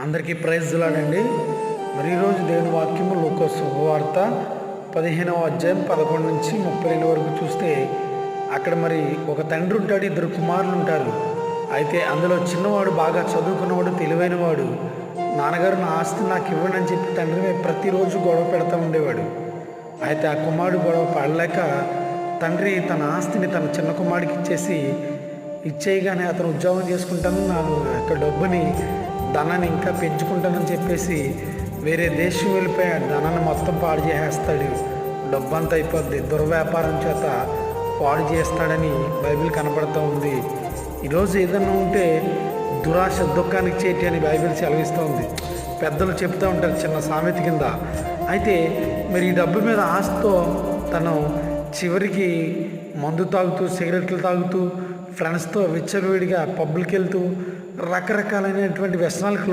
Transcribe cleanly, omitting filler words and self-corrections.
అందరికీ ప్రైజ్లాడండి. మరి ఈరోజు దేవుని వాక్యము లూకా శుభవార్త 15వ అధ్యాయం 11 నుంచి 32 వరకు చూస్తే అక్కడ మరి ఒక తండ్రి ఉంటాడు, ఇద్దరు కుమారులు ఉంటారు. అయితే అందులో చిన్నవాడు బాగా చదువుకున్నవాడు, తెలివైనవాడు. నాన్నగారు నా ఆస్తి నాకు ఇవ్వండి అని చెప్పి తండ్రి ప్రతిరోజు గొడవ పెడతా ఉండేవాడు. అయితే ఆ కుమారుడు గొడవ పడలేక తండ్రి తన ఆస్తిని తన చిన్న కుమారుడికి ఇచ్చేయగానే అతను ఉద్యోగం చేసుకుంటాను, నాకు యొక్క డబ్బుని ధనాన్ని ఇంకా పెంచుకుంటానని చెప్పేసి వేరే దేశం వెళ్ళిపోయి ఆ ధనాన్ని మొత్తం పాడు చేసేస్తాడు. డబ్బంతా అయిపోద్ది, దుర్వ్యాపారం చేత పాడు చేస్తాడని బైబిల్ కనపడుతూ ఉంది. ఈరోజు ఏదన్నా ఉంటే దురాశ దుఃఖానికి చేటి అని బైబిల్ సెలవిస్తూ ఉంది. పెద్దలు చెప్తూ ఉంటారు చిన్న సామెత కింద. అయితే మరి ఈ డబ్బు మీద ఆశతో తను చివరికి మందు తాగుతూ, సిగరెట్లు తాగుతూ, ఫ్రెండ్స్తో విచ్చలవిడిగా పబ్బులకి వెళ్తూ రకరకాలైనటువంటి వ్యసనాలకు